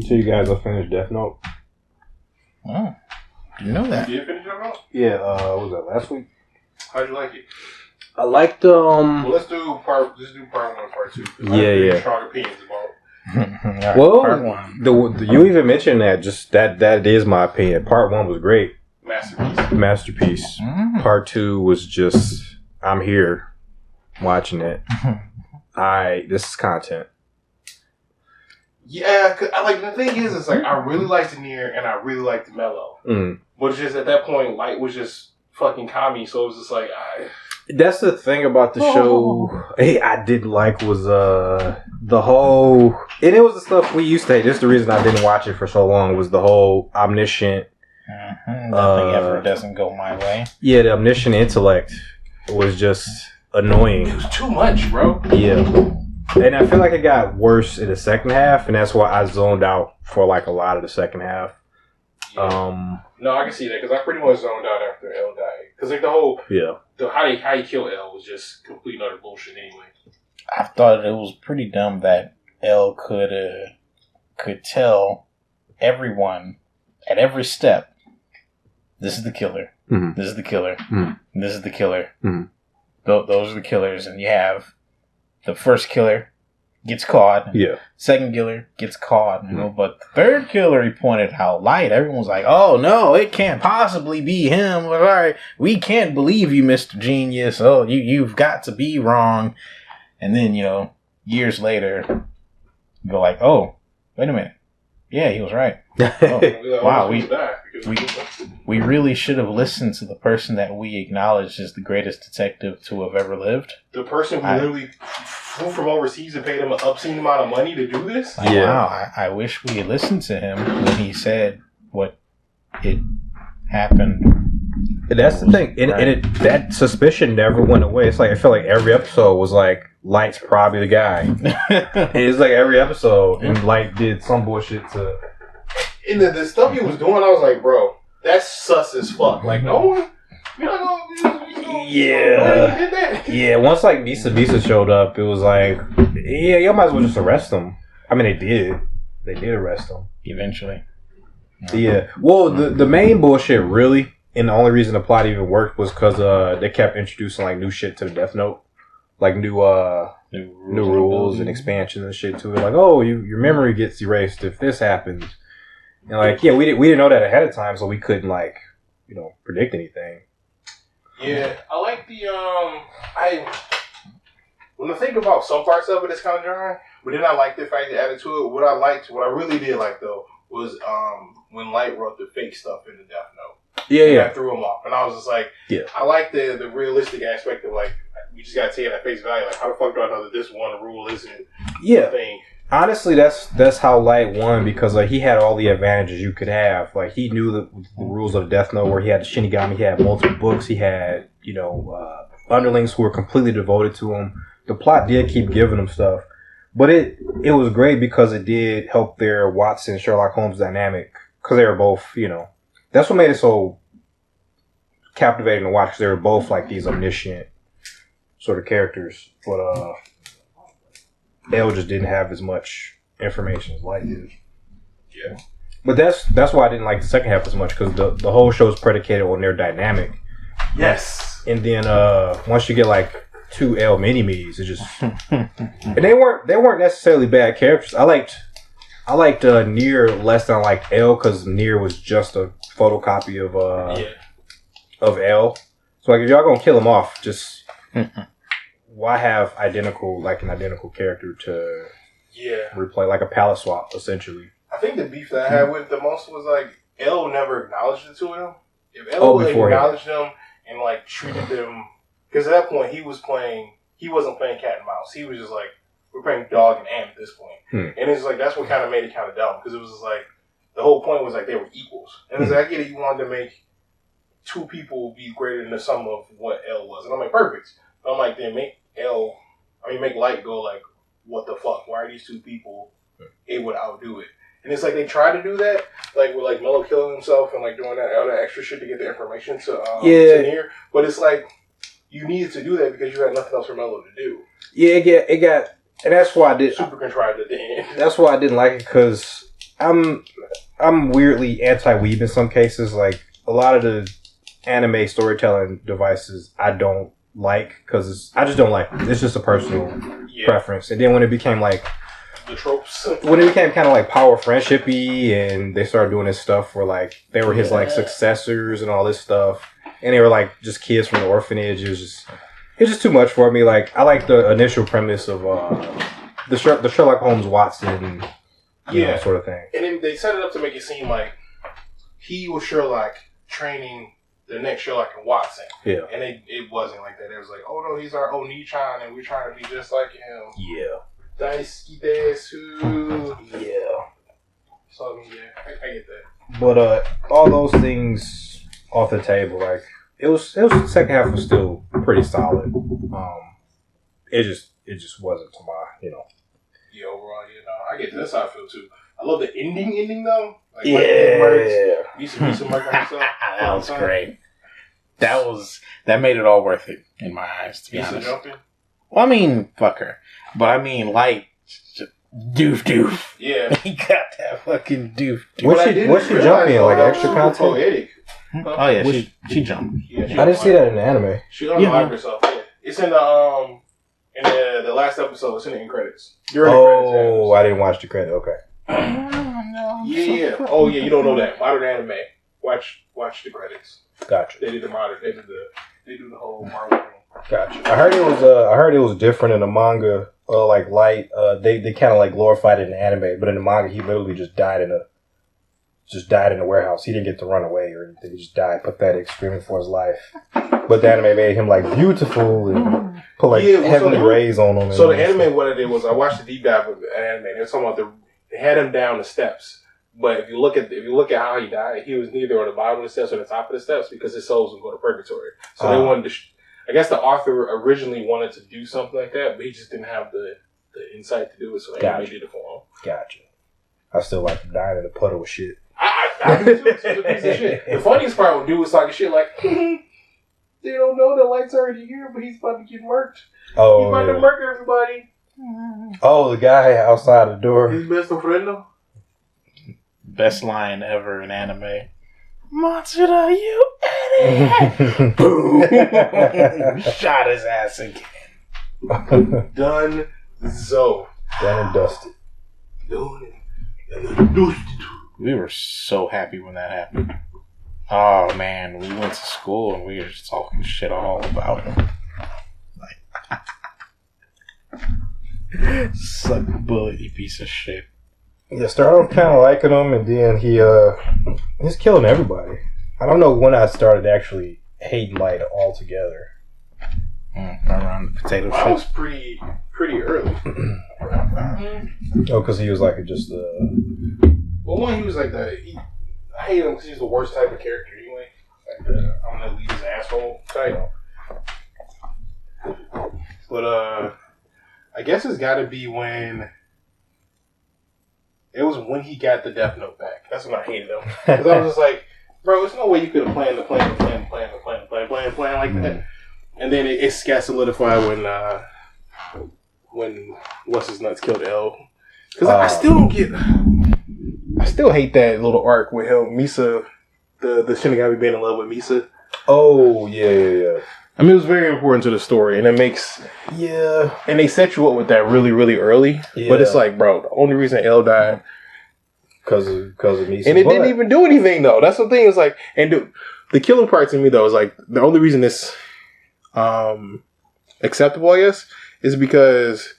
tell you guys I finished Death Note. Oh, didn't know that. You did finish Death Note? Yeah, what was that, last week? How'd you like it? I liked, Well, let's do part 1 and part 2. Yeah. Strong opinions about. Right, well, part 1. You even mentioned that, just that is my opinion. Part 1 was great. Masterpiece. Mm. Part 2 was just, I'm here watching it. This is content. Yeah, cause the thing is, it's like, I really liked the Nier and I really liked the Mellow. Mm. But just at that point, Light was just fucking Kami, so it was just like, That's the thing about the show I didn't like was the whole, and it was the stuff we used to hate. This is the reason I didn't watch it for so long, was the whole omniscient. Nothing ever doesn't go my way. Yeah, the omniscient intellect was just annoying. it was too much, bro. Yeah. And I feel like it got worse in the second half, and that's why I zoned out for like a lot of the second half. Yeah. No, I can see that, because I pretty much zoned out after L died. Because like the whole how he killed L was just complete and utter bullshit anyway. I thought it was pretty dumb that L could tell everyone at every step, this is the killer. Mm-hmm. This is the killer. Mm-hmm. This is the killer. Mm-hmm. Those are the killers, and you have the first killer gets caught. Second killer gets caught. But the third killer, he pointed out Light. Everyone was like, "Oh no, it can't possibly be him. All right, we can't believe you, Mr. Genius. Oh, you've got to be wrong." And then years later, you go like, "Oh, wait a minute. Yeah, he was right. Oh, wow, we really should have listened to the person that we acknowledge is the greatest detective to have ever lived. The person who literally flew from overseas and paid him an obscene amount of money to do this? Wow, I wish we had listened to him when he said what it happened. That's the thing. And that suspicion never went away. It's like, I feel like every episode was like, Light's probably the guy. And it's like every episode, and Light did some bullshit to... And the stuff he was doing, I was like, bro, that's sus as fuck. Like, no one... Yeah, once like Visa showed up, it was like, yeah, y'all might as well just arrest him. I mean, they did arrest him eventually. Yeah, well, the main bullshit really, and the only reason the plot even worked was because they kept introducing like new shit to the Death Note, like new rules and expansions and shit to it. Like, oh, your memory gets erased if this happens, and like, yeah, we didn't know that ahead of time, so we couldn't like, predict anything. Yeah, I like when I think about some parts of it, it's kind of dry, but then I like the fact that added to it. What I really did like though was when Light wrote the fake stuff in the Death Note. Yeah. I threw him off, and I was just like, I like the realistic aspect of like, you just gotta take it at face value. Like, how the fuck do I know that this one rule isn't a thing? Honestly, that's how Light won, because like he had all the advantages you could have. Like, he knew the rules of Death Note, where he had the Shinigami, he had multiple books, he had underlings who were completely devoted to him. The plot did keep giving him stuff, but it was great because it did help their Watson Sherlock Holmes dynamic, because they were both that's what made it so captivating to watch, because they were both like these omniscient sort of characters, but L just didn't have as much information as Light did. Yeah. But that's why I didn't like the second half as much, because the whole show is predicated on their dynamic. Yes. And then once you get like 2 L mini-me's, it just... and they weren't necessarily bad characters. I liked Nier less than I liked L, because Nier was just a photocopy of L. So like, if y'all gonna kill him off, just... why have an identical character to replay, like a palette swap, essentially? I think the beef that I had with the most was like, L never acknowledged the two of them. If L would acknowledged them and like treated them, because at that point he wasn't playing cat and mouse. He was just like, we're playing dog and ant at this point. And it's like, that's what kind of made it kind of dumb, because it was just like, the whole point was like they were equals. And it's like, I get it, you wanted to make 2 people be greater than the sum of what L was. And I'm like, perfect. But I'm like, then make Light go like, what the fuck? Why are these 2 people able to outdo it? And it's like they tried to do that, like with like Mello killing himself and like doing all that extra shit to get the information to Nier. But it's like, you needed to do that because you had nothing else for Mello to do. Yeah, it got, and that's why I did super contrived at the end. That's why I didn't like it, because I'm weirdly anti-weeb in some cases. Like a lot of the anime storytelling devices, I don't like because I just don't like it. It's just a personal preference. And then when it became like the tropes, when it became kind of like power friendshipy, and they started doing this stuff where like they were his like successors and all this stuff, and they were like just kids from the orphanage. It's just too much for me. Like I like the initial premise of the Sherlock Holmes Watson, you know, sort of thing. And then they set it up to make it seem like he was Sherlock training the next Sherlock and Watson. Yeah. And it wasn't like that. It was like, oh no, he's our Oni-chan and we're trying to be just like him. Yeah. Daisuke desu. Yeah. So I mean, I get that. But all those things off the table, like it was the second half was still pretty solid. It just wasn't to my, you know. Yeah, overall, no, I get that. That's how I feel too. I love the ending though. Like, yeah. That was great. That made it all worth it in my eyes, to be honest. Jumping? Well, I mean, fuck her. But I mean, Light, doof. Yeah. He got that fucking doof. What's she jumping? Like extra content? Poetic. Oh yeah, she jumped. Yeah, I didn't see that in the anime. She unlocked herself. Yeah. It's in the last episode. It's in the end credits. Oh, I didn't watch the credit. Okay. Yeah. Oh yeah, you don't know that modern anime. Watch the credits. Gotcha. They did the modern. They do the whole Marvel thing. Gotcha. I heard it was different in the manga. Like Light, they kind of like glorified it in the anime, but in the manga he literally just died in a warehouse. He didn't get to run away or anything. He just died, pathetic, screaming for his life. But the anime made him like beautiful and put like heavenly rays on him. So the anime, what it did was I watched the deep dive of the anime. They were talking about they had him down the steps. But if you look at how he died, he was neither on the bottom of the steps or the top of the steps because his souls would go to purgatory. So they wanted to. I guess the author originally wanted to do something like that, but he just didn't have the insight to do it. So they did it for him. Gotcha. I still like to die in a puddle of shit. I do too. It's a piece of shit. The funniest part would do was talking shit like, they don't know the Light's already here, but he's about to get murked. Oh, he's about to murk everybody. Oh, the guy outside the door. His best friend. Best line ever in anime. Matsuda, you idiot! Boom! Shot his ass again. Done and dusted. We were so happy when that happened. Oh man, we went to school and we were just talking shit all about him. Like, suck a bullet, you piece of shit. Yeah, started off kind of liking him, and then he's killing everybody. I don't know when I started actually hating Light altogether. Around the potato chip. I was pretty early. Oh, because he was like just Well, one, he was like I hate him because he's the worst type of character anyway. Like I'm gonna leave his asshole type. But I guess it's got to be when. It was when he got the Death Note back. That's when I hated him. Because I was just like, bro, there's no way you could have planned like that. And then it got solidified when What's His Nuts killed L. Because I still don't get. I still hate that little arc with him, Misa, the Shinigami being in love with Misa. Oh, yeah. I mean, it was very important to the story, and it makes... Yeah. And they set you up with that really, really early. Yeah. But it's like, bro, the only reason L died... Because of Misa. And it didn't even do anything, though. That's the thing. It's like... And the killing part to me, though, is like... The only reason it's acceptable, I guess, is because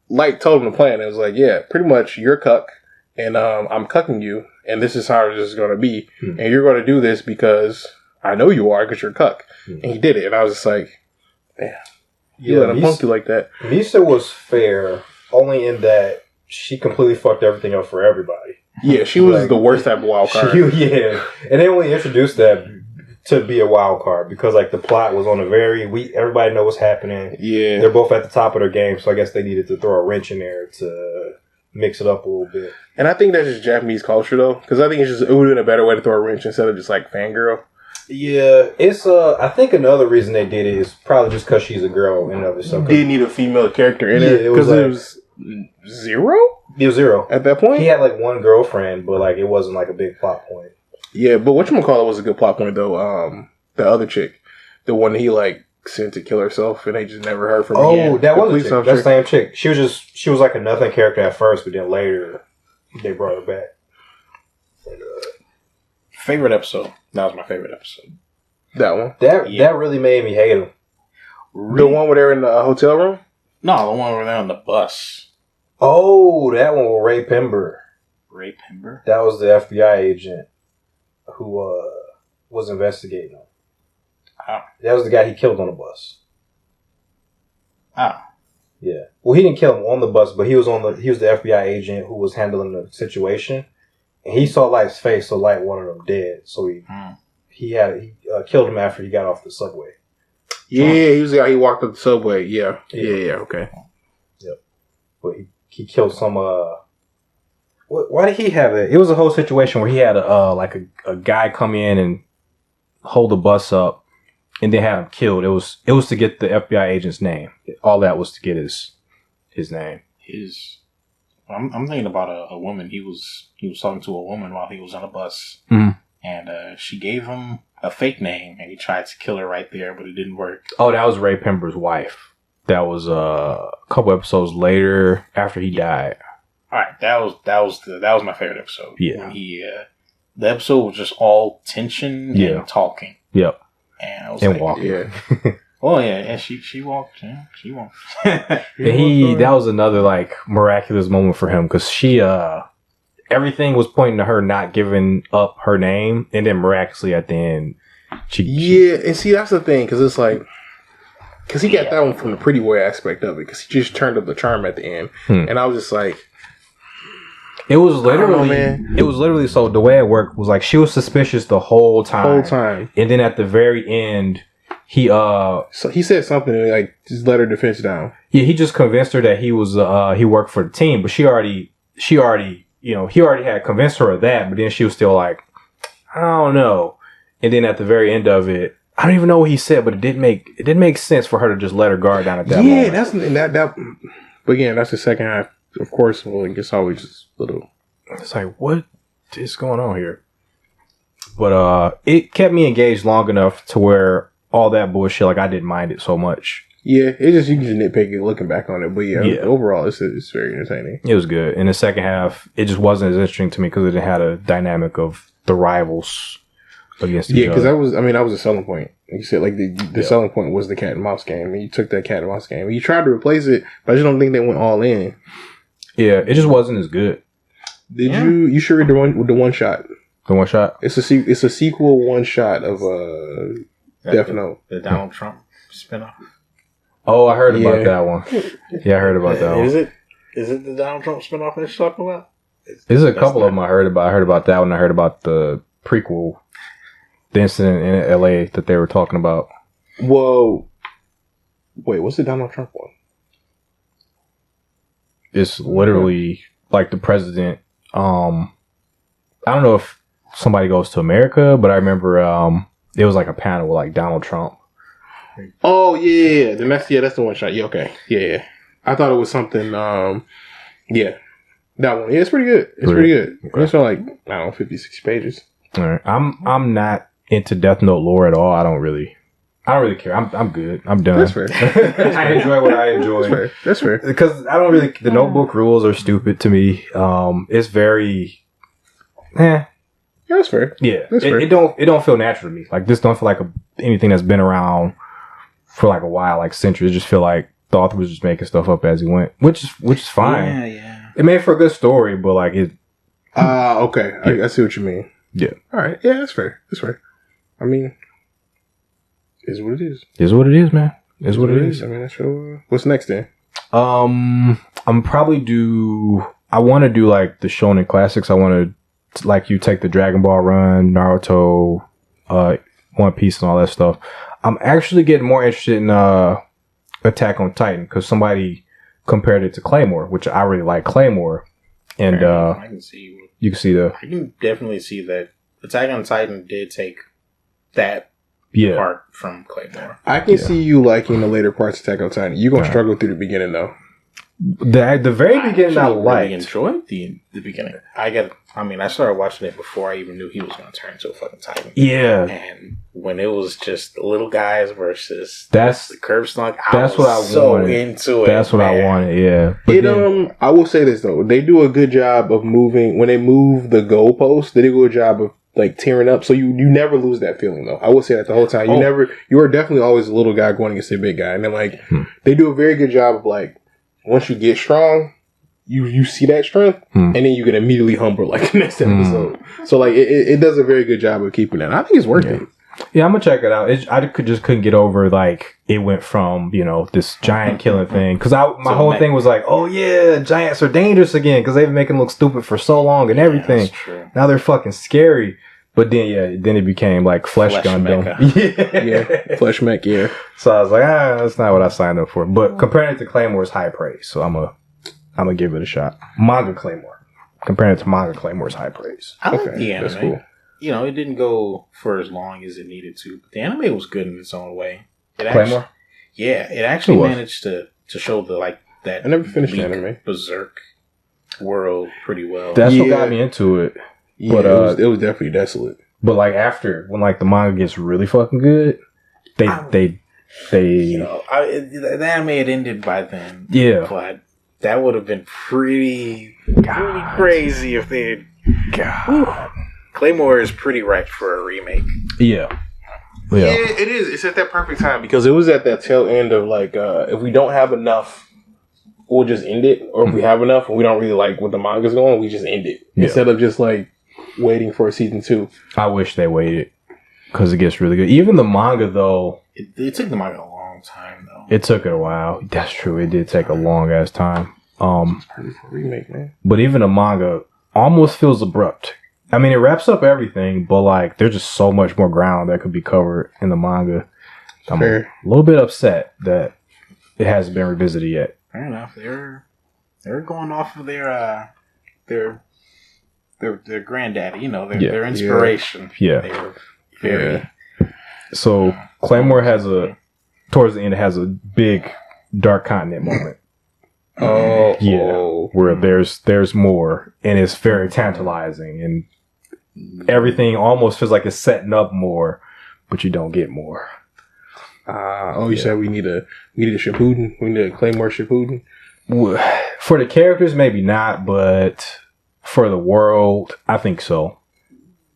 Light told him the plan. It was like, yeah, pretty much, you're cuck, and I'm cucking you, and this is how this is going to be. And you're going to do this because... I know you are because you're a cuck. And he did it. And I was just like, damn. You let him punk you like that. Misa was fair only in that she completely fucked everything up for everybody. Yeah, she was the worst type of wild card. Yeah. And they only introduced that to be a wild card because like the plot was on everybody knows what's happening. Yeah. They're both at the top of their game, so I guess they needed to throw a wrench in there to mix it up a little bit. And I think that's just Japanese culture though. Because I think it would have been a better way to throw a wrench instead of just like fangirl. Yeah, it's I think another reason they did it is probably just because she's a girl and of itself. Didn't need a female character in it because it was zero. He was zero at that point. He had like one girlfriend, but like it wasn't like a big plot point. Yeah, but whatchamacallit was a good plot point though. The other chick, the one that he like sent to kill herself, and they just never heard from her. Oh, that was a chick. That same chick. She was like a nothing character at first, but then later they brought her back. Favorite episode. That was my favorite episode. That one. That really made me hate him. The one where they're in the hotel room? No, the one where they're on the bus. Oh, that one with Ray Pember. Ray Pember? That was the FBI agent who was investigating him. Oh. That was the guy he killed on the bus. Oh. Yeah. Well, he didn't kill him on the bus, but he was the FBI agent who was handling the situation. And he saw Light's face, so Light wanted him dead. So he killed him after he got off the subway. Yeah, he was the guy. He walked up the subway. Yeah. Okay. Yep. But he killed some. Why did he have it? It was a whole situation where he had a guy come in and hold the bus up, and then have him killed. It was to get the FBI agent's name. All that was to get his name. I'm thinking about a woman. He was talking to a woman while he was on a bus, and she gave him a fake name, and he tried to kill her right there, but it didn't work. Oh, that was Ray Pember's wife. That was a couple episodes later after he died. All right, that was my favorite episode. Yeah, when the episode was just all tension and talking. Yep, and I was walking. Yeah. Oh yeah, and she walked. Yeah, she walked. And that was another like miraculous moment for him because she everything was pointing to her not giving up her name, and then miraculously at the end, and see that's the thing because it's like because he got that one from the pretty boy aspect of it because he just turned up the charm at the end, and I was just like, it was literally so the way it worked was like she was suspicious the whole time, and then at the very end. So he said something like just let her defense down. Yeah, he just convinced her that he was he worked for the team, but he already had convinced her of that, but then she was still like, I don't know. And then at the very end of it, I don't even know what he said, but it didn't make sense for her to just let her guard down at that moment. Yeah, that but again, that's the second half, of course. Well, it gets always just a little. It's like what is going on here? But it kept me engaged long enough to where all that bullshit, like I didn't mind it so much. Yeah, it's just you can just nitpick it looking back on it, but overall, it's very entertaining. It was good. In the second half, it just wasn't as interesting to me because it had a dynamic of the rivals against each other. Yeah, because that was a selling point. Like you said, like the selling point was the cat and mouse game, and you took that cat and mouse game, and you tried to replace it, but I just don't think they went all in. Yeah, it just wasn't as good. Did you sure read the one shot? The one shot. It's a sequel one shot of Death Note. The Donald Trump spinoff. Oh, I heard about that one. Yeah, I heard about that one. Is it the Donald Trump spinoff that you're talking about? There's a couple of them I heard about. I heard about that one. I heard about the prequel, the incident in LA that they were talking about. Whoa. Wait, what's the Donald Trump one? It's literally like the president. I don't know if somebody goes to America, but I remember it was like a panel with like Donald Trump. Oh yeah. Then that's the one shot. Yeah, okay. Yeah. I thought it was something that one. Yeah, it's pretty good. It's pretty good. Okay. It's like, I don't know, 50, 60 pages. All right. I'm not into Death Note lore at all. I don't really care. I'm good. I'm done. That's fair. I enjoy what I enjoy. That's fair. Because I don't really the notebook rules are stupid to me. It's very Yeah, that's fair. Yeah. It don't feel natural to me. Like this don't feel like anything that's been around for like a while, like centuries. It just feel like the author was just making stuff up as he went, which is fine. Yeah. It made for a good story, but like it. Okay. Yeah. I see what you mean. Yeah. All right. Yeah, that's fair. That's fair. I mean, is what it is. Is what it is, man. Is what it is. I mean, that's your. What's next then? I'm probably I want to do like the Shonen classics. I want to like you take the Dragon Ball run, Naruto, One Piece, and all that stuff. I'm actually getting more interested in Attack on Titan because somebody compared it to Claymore, which I really like Claymore. And I can see you can see I can definitely see that Attack on Titan did take that part from Claymore. I can see you liking the later parts of Attack on Titan. You're gonna struggle through the beginning though. The very beginning, I really enjoyed the beginning. I started watching it before I even knew he was going to turn into a fucking titan. Yeah. And when it was just the little guys versus the curb stomp, that's what I wanted. Into it. That's what I wanted. Yeah. But I will say this though, they do a good job of moving when they move the goalpost. They do a good job of like tearing up, so you never lose that feeling though. I will say that the whole time. You are definitely always a little guy going against a big guy, and then like they do a very good job of like once you get strong, you see that strength, and then you get immediately humble like the next episode. So like it does a very good job of keeping that. I think it's worth it. Yeah, I'm gonna check it out. I couldn't get over like it went from this giant killing thing because my whole thing was like, oh yeah, giants are dangerous again because they've been making them look stupid for so long and everything. That's true. Now they're fucking scary. But then it became like Flesh Gundam. Yeah, Flesh Mech, yeah. So I was like, that's not what I signed up for. But comparing it to Claymore's high praise, so I'm gonna give it a shot. Manga Claymore. Comparing it to Manga Claymore's high praise. I like the anime. That's cool. It didn't go for as long as it needed to, but the anime was good in its own way. Claymore? It actually managed to show that I never finished the anime. Berserk world pretty well. That's what got me into it. Yeah, but it was definitely desolate. But like after when like the manga gets really fucking good, the anime had ended by then. Yeah, but that would have been pretty crazy if they had. Claymore is pretty ripe for a remake. Yeah, it is. It's at that perfect time because it was at that tail end of like if we don't have enough, we'll just end it, or if we have enough and we don't really like what the manga's going, we just end it instead of just like waiting for a season 2. I wish they waited because it gets really good. Even the manga though, it took the manga a long time though. It took it a while. That's true. It did take a long ass time. It's pretty for a remake, man. But even the manga almost feels abrupt. I mean, it wraps up everything, but like there's just so much more ground that could be covered in the manga. I'm a little bit upset that it hasn't been revisited yet. Fair enough. They're going off of their granddaddy, their inspiration. Yeah. They were very. So Claymore towards the end, it has a big Dark Continent moment. Where there's more, and it's very tantalizing, and everything almost feels like it's setting up more, but you don't get more. You said we need a Shippuden? We need a Claymore Shippuden? For the characters, maybe not, but for the world, I think so.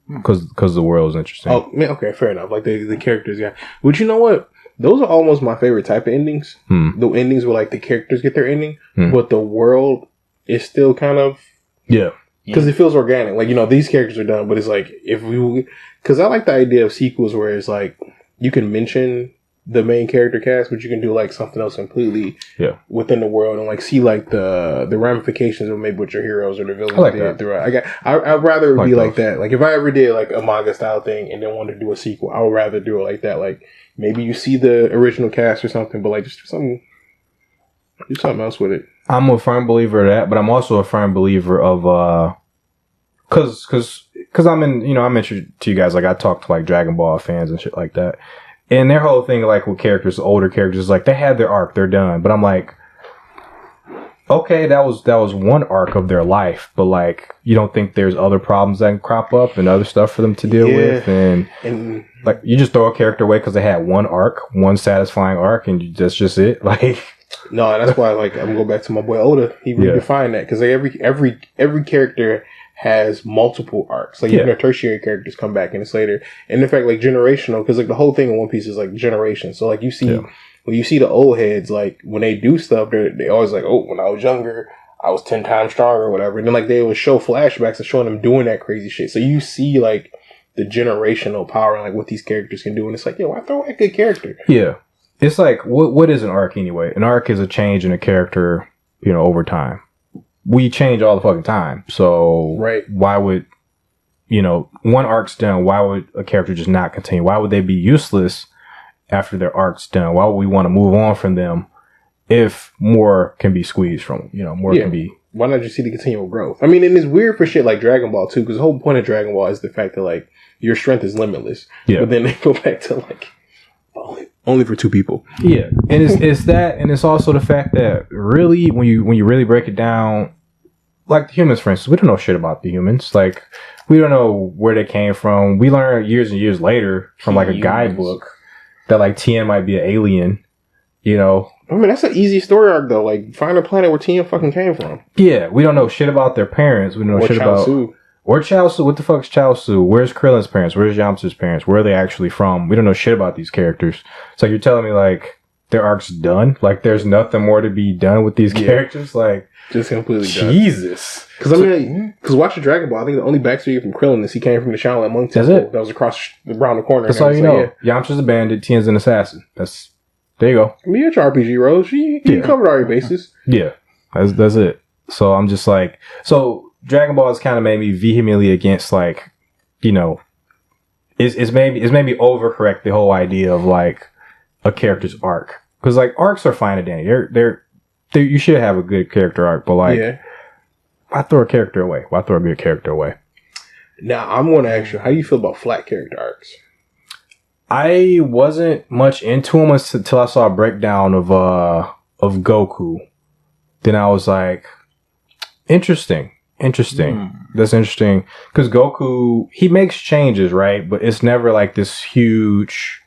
Because the world is interesting. Oh, man, okay, fair enough. Like the characters, yeah. But you know what? Those are almost my favorite type of endings. The endings where like the characters get their ending, but the world is still kind of because it feels organic. Like these characters are done, but it's like because I like the idea of sequels where it's like you can mention the main character cast, but you can do like something else completely within the world and like see like the ramifications of maybe what your heroes or the villains did throughout. I'd rather it be like that. Like if I ever did like a manga style thing and then wanted to do a sequel, I would rather do it like that. Like maybe you see the original cast or something, but like just do something else with it. I'm a firm believer of that, but I'm also a firm believer of because I'm in I mentioned to you guys like I talk to like Dragon Ball fans and shit like that. And their whole thing, like with characters, older characters, like they had their arc, they're done. But I'm like, okay, that was one arc of their life, but like you don't think there's other problems that can crop up and other stuff for them to deal with, and like you just throw a character away because they had one arc, one satisfying arc, and that's just it. Like, no, that's why like I'm gonna go back to my boy Oda. He redefined that because every character has multiple arcs. Like even their tertiary characters come back and it's later. And in fact, like generational, because like the whole thing in One Piece is like generation. So like you see when you see the old heads, like when they do stuff, they always like, oh, when I was younger, I was 10 times stronger or whatever. And then like they would show flashbacks of showing them doing that crazy shit. So you see like the generational power and like what these characters can do. And it's like, why throw a good character? Yeah. It's like, what is an arc anyway? An arc is a change in a character, over time. We change all the fucking time. So why would, one arc's done, why would a character just not continue? Why would they be useless after their arc's done? Why would we want to move on from them if more can be squeezed from them? More can be. Why not just see the continual growth? I mean, and it's weird for shit like Dragon Ball too, because the whole point of Dragon Ball is the fact that like your strength is limitless. Yeah. But then they go back to like Only for two people. Yeah, and it's that, and it's also the fact that really, when you really break it down, like the humans, for instance, we don't know shit about the humans. Like, we don't know where they came from. We learn years and years later from like a guidebook that like Tien might be an alien. You know, I mean, that's an easy story arc though. Like, find a planet where Tien fucking came from. Yeah, we don't know shit about their parents. We don't know shit about or Chaozu. What the fuck's Chaozu? Where's Krillin's parents? Where's Yamcha's parents? Where are they actually from? We don't know shit about these characters. So you're telling me like their arc's done? Like there's nothing more to be done with these characters? Like just completely Jesus. Because because watching Dragon Ball, I think the only backstory from Krillin is he came from the Shaolin Monk Temple that was around the corner. That's all you know. Yeah. Yamcha's a bandit. Tien's an assassin. There you go. I mean, it's RPG, Rose. You covered all your bases. Yeah, that's it. So I'm just like, Dragon Ball has kind of made me vehemently against, like, you know, it's made me overcorrect the whole idea of like a character's arc, because like arcs are fine and dandy. They're you should have a good character arc, but like, why throw a character away? Why throw a good character away? Now I'm going to ask you, how do you feel about flat character arcs? I wasn't much into them until I saw a breakdown of Goku. Then I was like, interesting. That's interesting, because Goku, he makes changes, right? But it's never like this huge,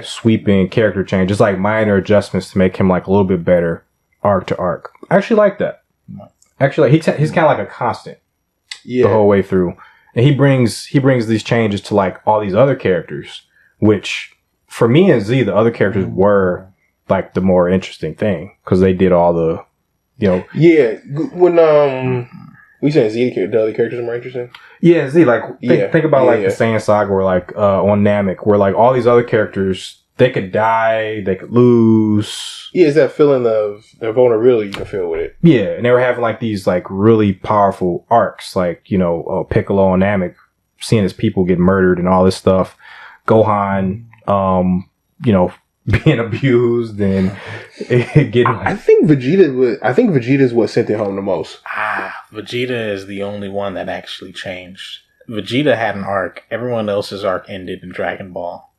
sweeping character change. It's like minor adjustments to make him like a little bit better arc to arc. I actually like that. Actually, he's kind of like a constant the whole way through, and he brings these changes to like all these other characters. Which, for me and Z, the other characters were like the more interesting thing, because they did all the, you know. Yeah, when we saying Z, the other characters are more interesting. Yeah, Z. Like think about like the Saiyan Saga, where like on Namek, where like all these other characters, they could die, they could lose. Yeah, it's that feeling of vulnerability you can feel with it. Yeah, and they were having like these like really powerful arcs, like, you know, Piccolo and Namek, seeing his people get murdered and all this stuff. Gohan, you know, being abused and getting. I think Vegeta is what sent it home the most. Vegeta is the only one that actually changed. Vegeta had an arc. Everyone else's arc ended in Dragon Ball.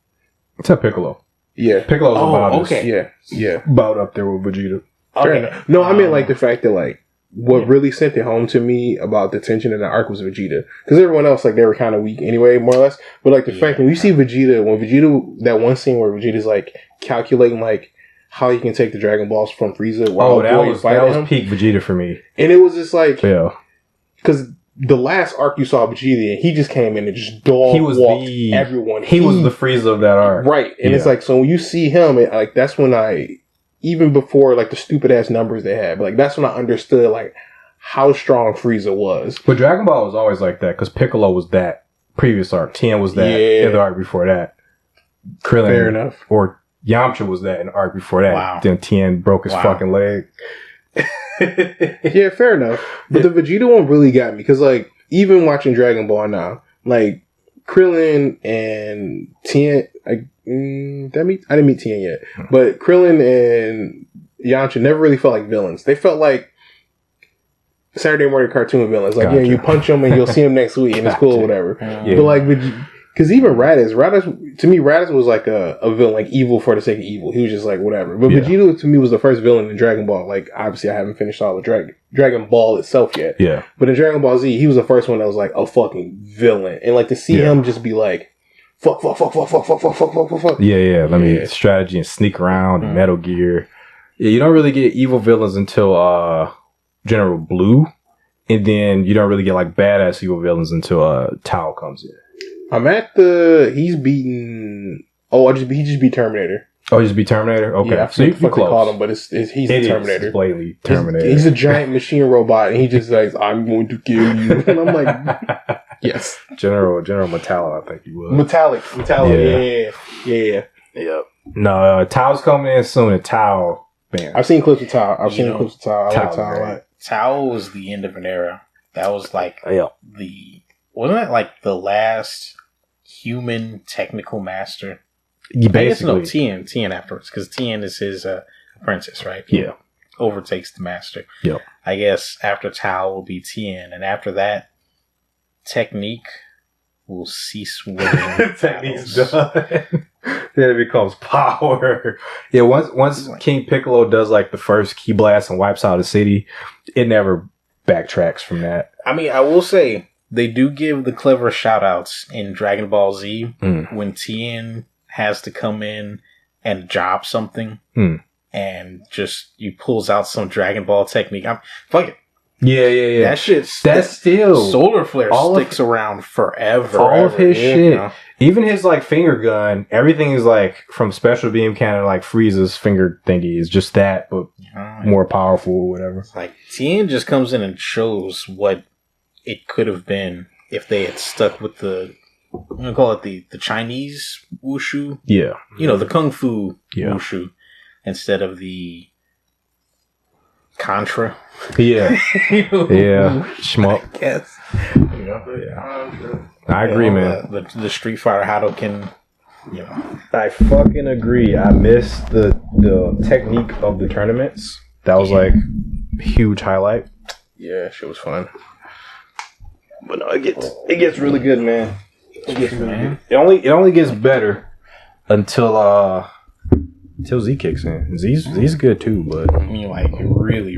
Except Piccolo. Yeah, Piccolo's about about up there with Vegeta. Okay. No, I mean like the fact that like what really sent it home to me about the tension in the arc was Vegeta, because everyone else, like, they were kind of weak anyway, more or less. But like the fact when you see Vegeta, that one scene where Vegeta's like calculating like how he can take the Dragon Balls from Frieza. That was peak Vegeta for me. And it was just like, because the last arc you saw Vegeta, he just came in and just walked everyone. He was the Frieza of that arc, right? And it's like, so when you see him, like that's when even before like the stupid ass numbers they had, but like that's when I understood like how strong Frieza was. But Dragon Ball was always like that, because Piccolo was that previous arc, Tien was that in the arc before that, Krillin, fair enough, or Yamcha was that in the arc before that. Wow. Then Tien broke his fucking leg. Yeah, fair enough. But the Vegeta one really got me, because like even watching Dragon Ball now, like Krillin and Tien, I didn't meet Tien yet, but Krillin and Yamcha never really felt like villains. They felt like Saturday morning cartoon villains. Like, you punch them and you'll see them next week and it's cool or whatever. But like, because even Raditz, to me, Raditz was like a villain, like evil for the sake of evil. He was just like whatever. But Vegeta to me was the first villain in Dragon Ball. Like, obviously I haven't finished all the Dragon Ball itself yet. Yeah. But in Dragon Ball Z, he was the first one that was like a fucking villain. And like to see him just be like, fuck. Yeah. Let me strategy and sneak around and Metal Gear. Yeah, you don't really get evil villains until General Blue, and then you don't really get like badass evil villains until Tao comes in. I'm at he's beaten. He just beat Terminator. Oh, he just beat Terminator. Okay, yeah, so you close. Called him, but he's the Terminator. Blatantly Terminator. He's a giant machine robot, and he just like, I'm going to kill you, and I'm like, yes, General Metallo, I think he was. Metallo. Yeah. No, Tao's coming in soon, and Tao. Man. I've seen clips of Tao. I like Tao a lot. Tao was the end of an era. That was like wasn't that like the last human technical master? Basically, Tien afterwards, because Tien is his apprentice, right? Yeah, overtakes the master. Yep. I guess after Tao will be Tien, and after that, Technique will cease winning. Technique's done. Then it becomes power. Yeah, once King Piccolo does like the first key blast and wipes out a city, it never backtracks from that. I mean, I will say they do give the clever shout outs in Dragon Ball Z when Tien has to come in and job something and just you pulls out some Dragon Ball technique. Fuck it. Yeah. That shit. That's still Solar Flare sticks around forever. All of his shit. You know? Even his like finger gun, everything is like from Special Beam Cannon, like Frieza's finger thingy is just that, but more powerful or whatever. It's like Tien just comes in and shows what it could have been if they had stuck with the, I'm gonna call it the Chinese wushu. Yeah. You know, the Kung Fu wushu instead of the Contra. Yeah. Yeah. Shmup. Yes. I agree, man. The Street Fighter Hadouken. I fucking agree. I miss the technique of the tournaments. That was like a huge highlight. Yeah, shit was fun. But no, it gets really good, man. It only gets better until Z kicks in. Z's good too, but I mean, like it really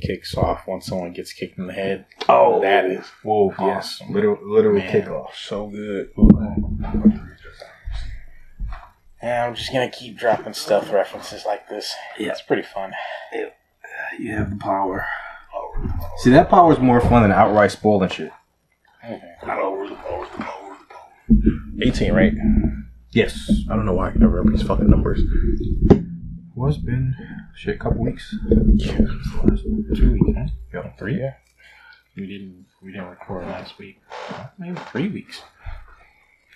kicks off once someone gets kicked in the head. Oh, that is awesome. Yes, literal kickoff. So good. Yeah, I'm just gonna keep dropping stealth references like this. Yeah, it's pretty fun. You have the power. See, that power is more fun than outright spoiling shit. Power. 18, right? Yes. I don't know why I can never remember these fucking numbers. Well, it's been a couple weeks. Yeah. 2 weeks, huh? Yeah, 3. Yeah. We didn't record last week. Maybe 3 weeks.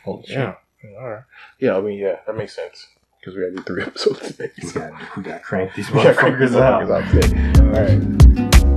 Holy shit. Yeah. All right. Yeah, I mean, yeah, that makes sense. Because we had to do 3 episodes today. We got to crank these motherfuckers out. Today. All right.